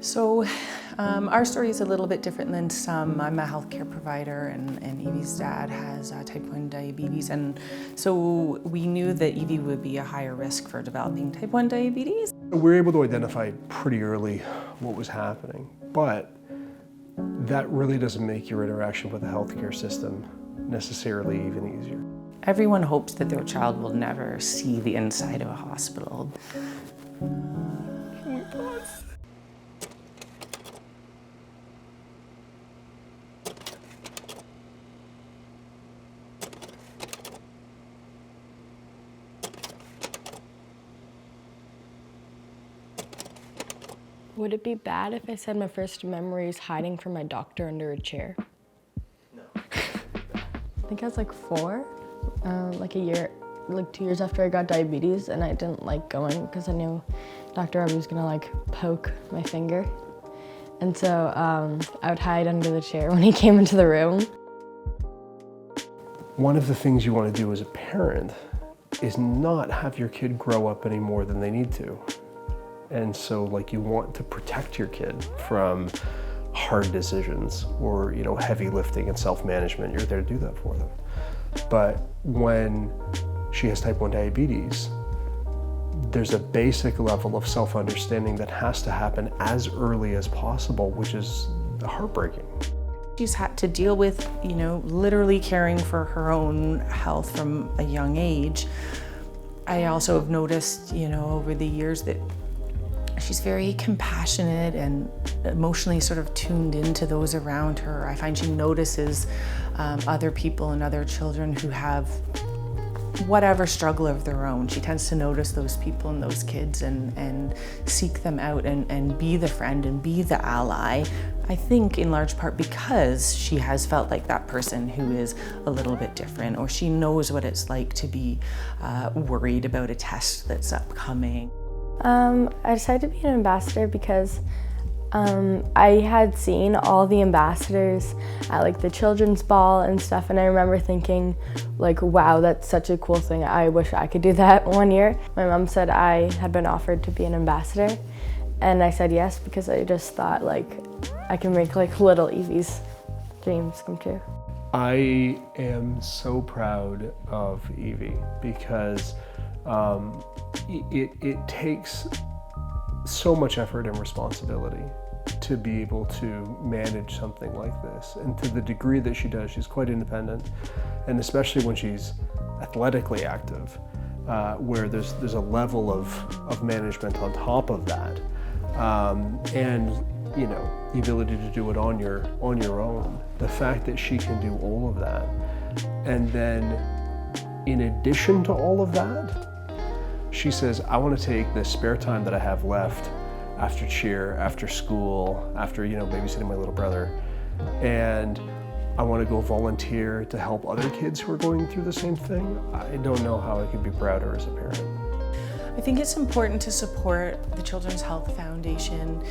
So our story is a little bit different than some. I'm a healthcare provider and Evie's dad has type 1 diabetes, and so we knew that Evie would be a higher risk for developing type 1 diabetes. We were able to identify pretty early what was happening, but that really doesn't make your interaction with the healthcare system necessarily even easier. Everyone hopes that their child will never see the inside of a hospital. Would it be bad if I said my first memory is hiding from my doctor under a chair? No. I think I was like 4, like 2 years after I got diabetes, and I didn't like going because I knew Dr. Evie was gonna like poke my finger. And so I would hide under the chair when he came into the room. One of the things you want to do as a parent is not have your kid grow up any more than they need to. And so you want to protect your kid from hard decisions or, heavy lifting and self-management. You're there to do that for them. But when she has type 1 diabetes, there's a basic level of self-understanding that has to happen as early as possible, which is heartbreaking. She's had to deal with, literally caring for her own health from a young age. I also have noticed, over the years that she's very compassionate and emotionally sort of tuned into those around her. I find she notices other people and other children who have whatever struggle of their own. She tends to notice those people and those kids and seek them out and be the friend and be the ally. I think in large part because she has felt like that person who is a little bit different, or she knows what it's like to be worried about a test that's upcoming. I decided to be an ambassador because I had seen all the ambassadors at the children's ball and stuff, and I remember thinking wow, that's such a cool thing. I wish I could do that one year. My mom said I had been offered to be an ambassador, and I said yes because I just thought I can make little Evie's dreams come true. I am so proud of Evie because it takes so much effort and responsibility to be able to manage something like this. And to the degree that she does, she's quite independent. And especially when she's athletically active, where there's a level of management on top of that. And the ability to do it on your own. The fact that she can do all of that. And then in addition to all of that, she says, I want to take the spare time that I have left after cheer, after school, after, babysitting my little brother, and I want to go volunteer to help other kids who are going through the same thing. I don't know how I could be prouder as a parent. I think it's important to support the Children's Health Foundation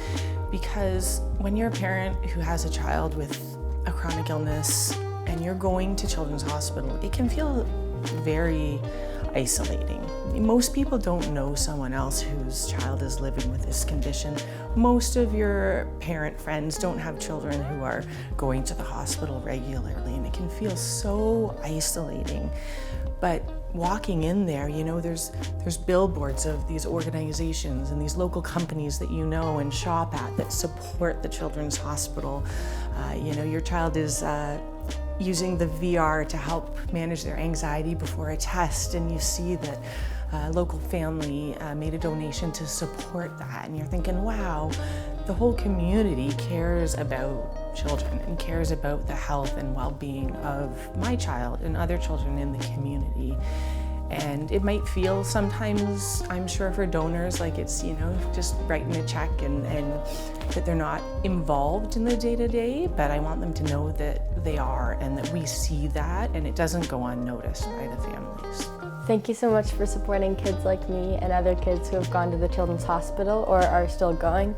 because when you're a parent who has a child with a chronic illness and you're going to Children's Hospital, it can feel very isolating. Most people don't know someone else whose child is living with this condition. Most of your parent friends don't have children who are going to the hospital regularly, and it can feel so isolating. But walking in there, there's billboards of these organizations and these local companies that and shop at that support the Children's Hospital. Your child is using the VR to help manage their anxiety before a test, and you see that a local family made a donation to support that, and you're thinking, wow, the whole community cares about children and cares about the health and well-being of my child and other children in the community. And it might feel sometimes, I'm sure for donors, like it's, just writing a check and that they're not involved in the day-to-day, but I want them to know that they are and that we see that and it doesn't go unnoticed by the families. Thank you so much for supporting kids like me and other kids who have gone to the Children's Hospital or are still going.